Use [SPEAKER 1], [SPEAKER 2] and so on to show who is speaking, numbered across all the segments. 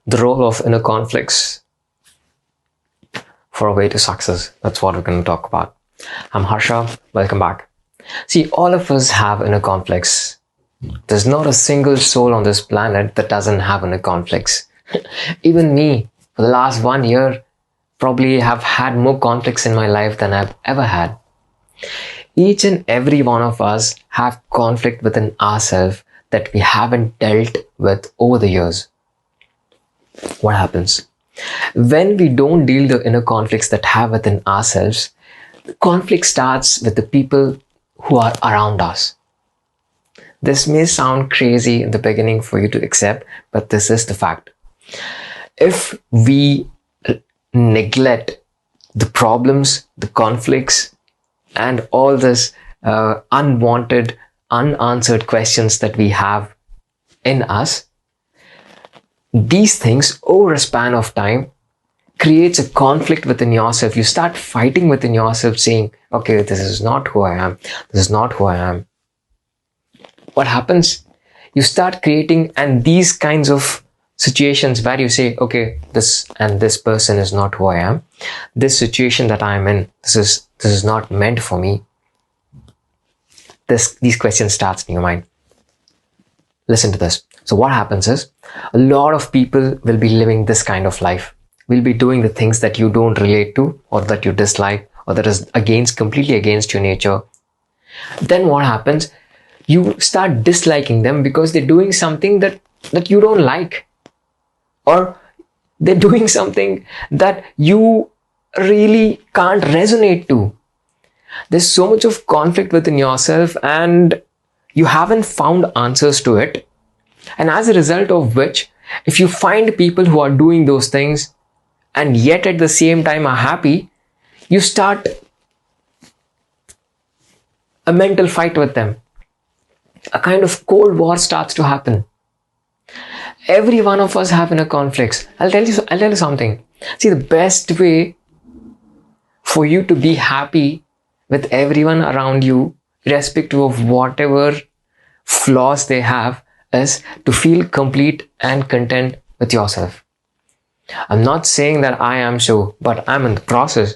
[SPEAKER 1] the role of inner conflicts for a way to success. That's what we're going to talk about. I'm Harsha. Welcome back. See, all of us have inner conflicts. There's not a single soul on this planet that doesn't have inner conflicts. Even me, for the last 1 year, probably have had more conflicts in my life than I've ever had. Each and every one of us have conflict within ourselves that we haven't dealt with over the years. What happens? When we don't deal the inner conflicts that have within ourselves, the conflict starts with the people who are around us. This may sound crazy in the beginning for you to accept, but this is the fact. If we neglect the problems, the conflicts, and all this unwanted, unanswered questions that we have in us, these things over a span of time creates a conflict within yourself. You start fighting within yourself saying, okay, this is not who I am. This is not who I am. What happens? You start creating, and these kinds of situations where you say, okay, this and this person is not who I am. This situation that I am in, this is not meant for me. These questions starts in your mind. Listen to this. So what happens is, a lot of people will be living this kind of life. Will be doing the things that you don't relate to, or that you dislike, or that is completely against your nature. Then what happens? You start disliking them because they're doing something that you don't like, or they're doing something that you really can't resonate to. There's so much of conflict within yourself and you haven't found answers to it. And as a result of which, if you find people who are doing those things and yet at the same time are happy, you start a mental fight with them. A kind of cold war starts to happen. Every one of us have inner conflicts. I'll tell you something. See, the best way for you to be happy with everyone around you, irrespective of whatever flaws they have, is to feel complete and content with yourself. I'm not saying that I am so, but I'm in the process.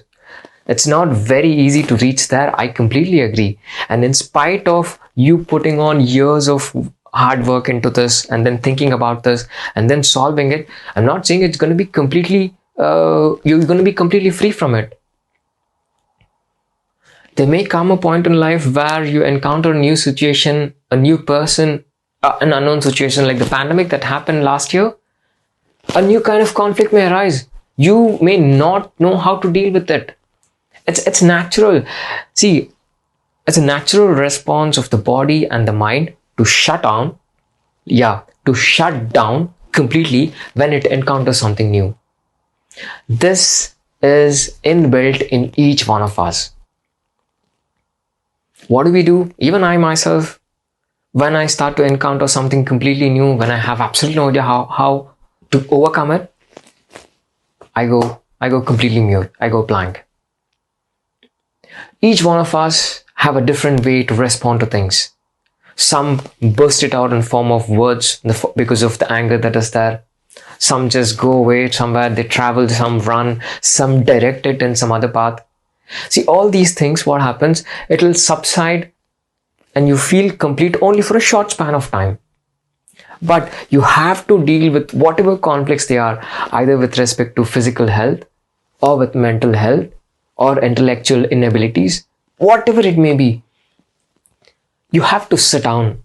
[SPEAKER 1] It's not very easy to reach there. I completely agree. And in spite of you putting on years of hard work into this and then thinking about this and then solving it, I'm not saying it's going to be completely, you're going to be completely free from it. There may come a point in life where you encounter a new situation, a new person, an unknown situation like the pandemic that happened last year. A new kind of conflict may arise. You may not know how to deal with it. It's natural. See, it's a natural response of the body and the mind to shut down. To shut down completely when it encounters something new. This is inbuilt in each one of us. What do? Even I myself, when I start to encounter something completely new, when I have absolutely no idea how to overcome it, I go completely mute. I go blank. Each one of us have a different way to respond to things. Some burst it out in form of words because of the anger that is there. Some just go away somewhere, they travel, some run, some direct it in some other path. See, all these things, what happens? It will subside and you feel complete only for a short span of time. But you have to deal with whatever conflicts they are, either with respect to physical health or with mental health or intellectual inabilities, whatever it may be. You have to sit down.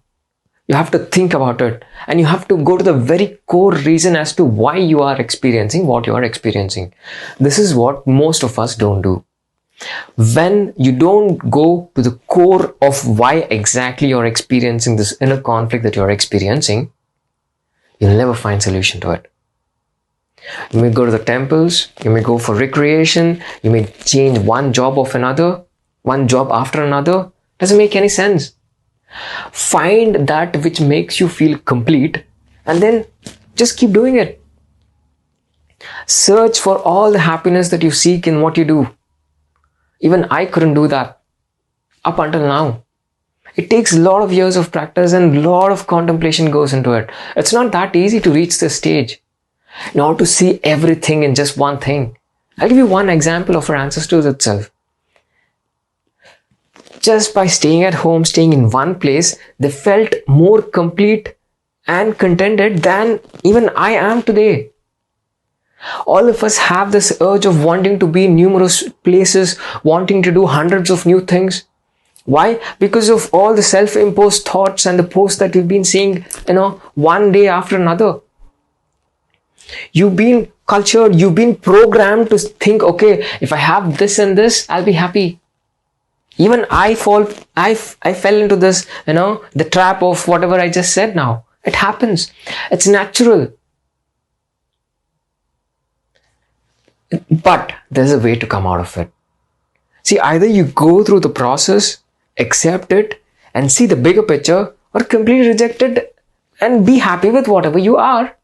[SPEAKER 1] You have to think about it, and you have to go to the very core reason as to why you are experiencing what you are experiencing. This is what most of us don't do. When you don't go to the core of why exactly you're experiencing this inner conflict that you're experiencing, you'll never find solution to it. You may go to the temples, you may go for recreation, you may change one job after another. Doesn't make any sense. Find that which makes you feel complete and then just keep doing it. Search for all the happiness that you seek in what you do. Even I couldn't do that up until now. It takes a lot of years of practice and a lot of contemplation goes into it. It's not that easy to reach this stage. not to see everything in just one thing. I'll give you one example of our ancestors itself. Just by staying at home, staying in one place, they felt more complete and contented than even I am today. All of us have this urge of wanting to be in numerous places, wanting to do hundreds of new things. Why? Because of all the self-imposed thoughts and the posts that we've been seeing, one day after another. You've been cultured, you've been programmed to think, okay, if I have this and this, I'll be happy. Even I fell into this, the trap of whatever I just said now. It happens. It's natural. But there's a way to come out of it. See, either you go through the process, accept it, and see the bigger picture, or completely reject it and be happy with whatever you are.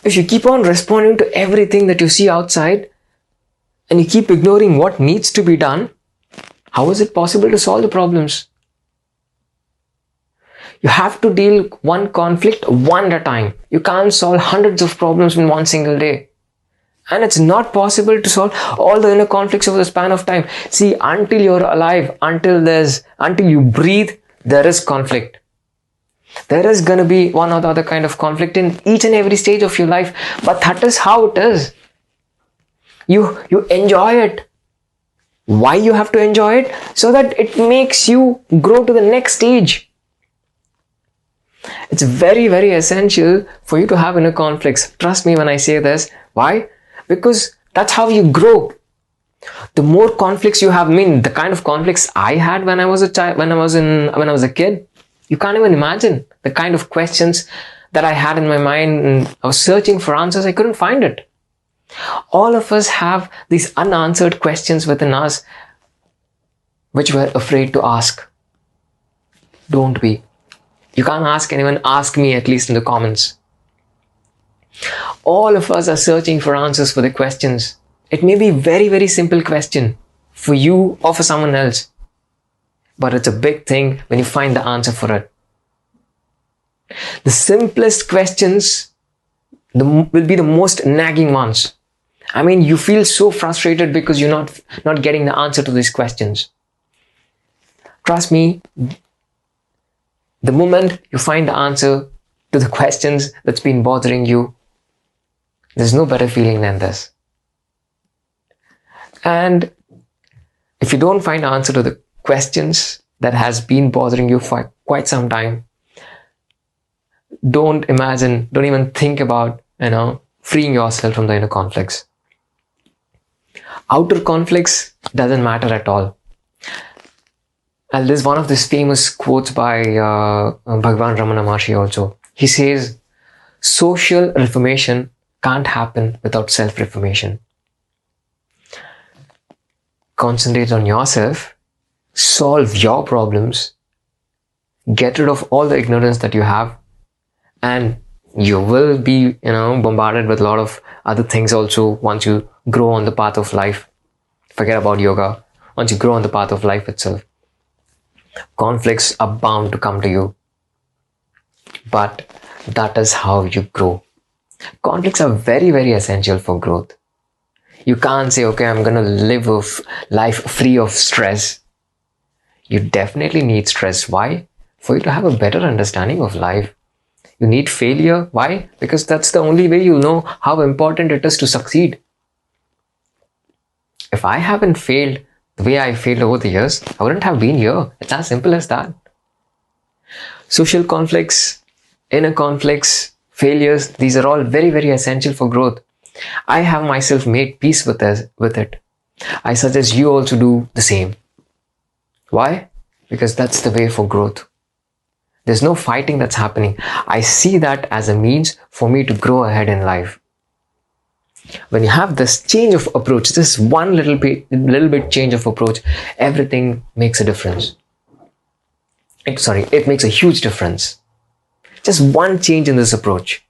[SPEAKER 1] If you keep on responding to everything that you see outside, and you keep ignoring what needs to be done, how is it possible to solve the problems? You have to deal one conflict one at a time. You can't solve hundreds of problems in one single day. And it's not possible to solve all the inner conflicts over the span of time. See, until you're alive, until you breathe, there is conflict. There is going to be one or the other kind of conflict in each and every stage of your life. But that is how it is. You enjoy it. Why you have to enjoy it? So that it makes you grow to the next stage. It's very, very essential for you to have inner conflicts. Trust me when I say this. Why? Because that's how you grow. The more conflicts you have, the kind of conflicts I had when I was a child, when I was a kid, you can't even imagine the kind of questions that I had in my mind, and I was searching for answers. I couldn't find it. All of us have these unanswered questions within us, which we're afraid to ask. Don't be. You can't ask anyone. Ask me, at least in the comments. All of us are searching for answers for the questions. It may be a very, very simple question for you or for someone else. But it's a big thing when you find the answer for it. The simplest questions will be the most nagging ones. You feel so frustrated because you're not getting the answer to these questions. Trust me, the moment you find the answer to the questions that's been bothering you, there's no better feeling than this. And if you don't find the answer to the questions that has been bothering you for quite some time, don't even think about, freeing yourself from the inner conflicts. Outer conflicts doesn't matter at all. And there's one of these famous quotes by Bhagwan Ramana Maharshi also. He says, social reformation can't happen without self-reformation. Concentrate on yourself, solve your problems, get rid of all the ignorance that you have, and you will be, bombarded with a lot of other things also once you grow on the path of life. Forget about yoga. Once you grow on the path of life itself, conflicts are bound to come to you. But that is how you grow. Conflicts are very, very essential for growth. You can't say, okay, I'm going to live a life free of stress. You definitely need stress. Why? For you to have a better understanding of life. You need failure. Why? Because that's the only way you'll know how important it is to succeed. If I haven't failed the way I failed over the years, I wouldn't have been here. It's as simple as that. Social conflicts, inner conflicts, failures, these are all very, very essential for growth. I have myself made peace with it. I suggest you also do the same. Why? Because that's the way for growth. There's no fighting that's happening. I see that as a means for me to grow ahead in life. When you have this change of approach, this one little bit change of approach, everything makes a difference. It makes a huge difference. Just one change in this approach.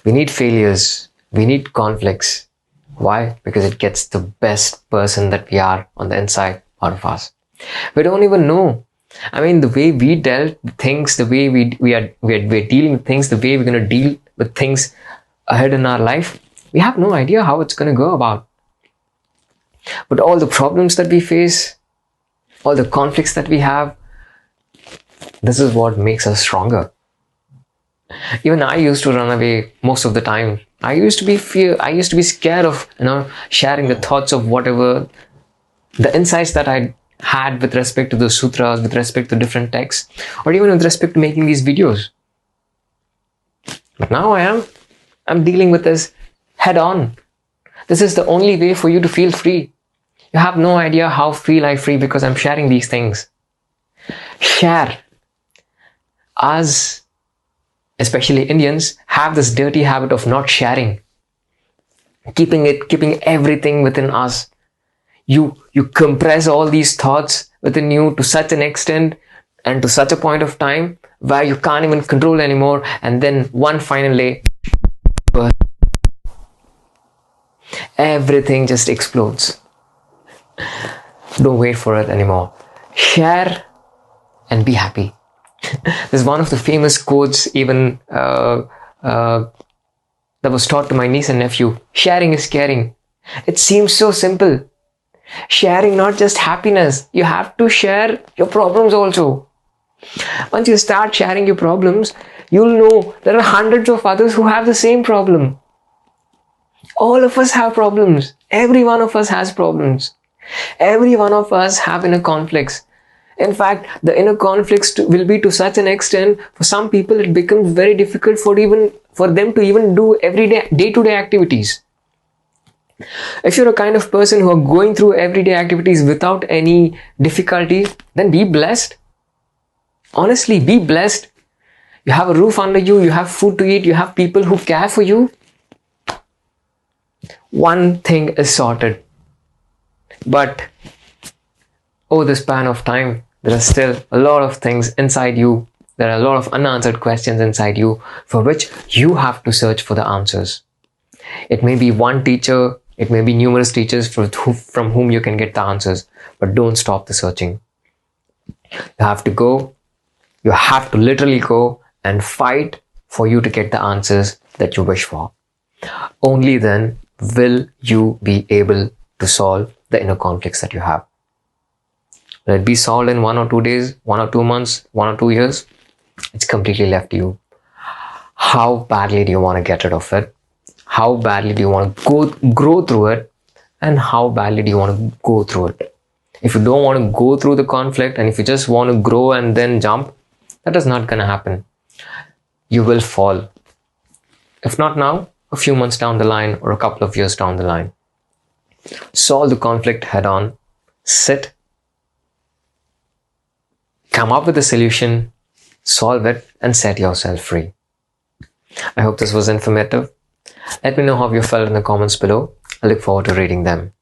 [SPEAKER 1] We need failures. We need conflicts. Why? Because it gets the best person that we are on the inside out of us. We don't even know I mean, the way we dealt with things, the way we're dealing with things, the way we're going to deal with things ahead in our life, we have no idea how it's going to go about. But all the problems that we face, all the conflicts that we have, this is what makes us stronger. Even I used to run away most of the time. I used to be scared of, sharing the thoughts of whatever, the insights that I had with respect to the sutras, with respect to different texts, or even with respect to making these videos. But now I'm dealing with this head on. This is the only way for you to feel free. You have no idea how feel I free because I'm sharing these things. Share. Us, especially Indians, have this dirty habit of not sharing. Keeping everything within us. You compress all these thoughts within you to such an extent and to such a point of time where you can't even control anymore, and then one final day, everything just explodes. Don't wait for it anymore. Share and be happy. There's one of the famous quotes even that was taught to my niece and nephew. Sharing is caring. It seems so simple. Sharing not just happiness. You have to share your problems also. Once you start sharing your problems, you'll know there are hundreds of others who have the same problem. All of us have problems. Every one of us has problems. Every one of us have inner conflicts. In fact, the inner conflicts will be to such an extent, for some people it becomes very difficult for them to even do everyday, day-to-day activities. If you're a kind of person who are going through everyday activities without any difficulty, then be blessed. Honestly, be blessed. You have a roof under you, you have food to eat, you have people who care for you. One thing is sorted. But over the span of time, there are still a lot of things inside you. There are a lot of unanswered questions inside you for which you have to search for the answers. It may be one teacher, it may be numerous teachers from whom you can get the answers, but don't stop the searching. You have to literally go and fight for you to get the answers that you wish for. Only then will you be able to solve the inner conflicts that you have. Will it be solved in 1 or 2 days, 1 or 2 months, 1 or 2 years? It's completely left to you. How badly do you want to get rid of it? How badly do you want to grow through it? And how badly do you want to go through it? If you don't want to go through the conflict, and if you just want to grow and then jump, that is not going to happen. You will fall. If not now, a few months down the line or a couple of years down the line. Solve the conflict head on. Sit. Come up with a solution. Solve it and set yourself free. I hope this was informative. Let me know how you felt in the comments below. I look forward to reading them.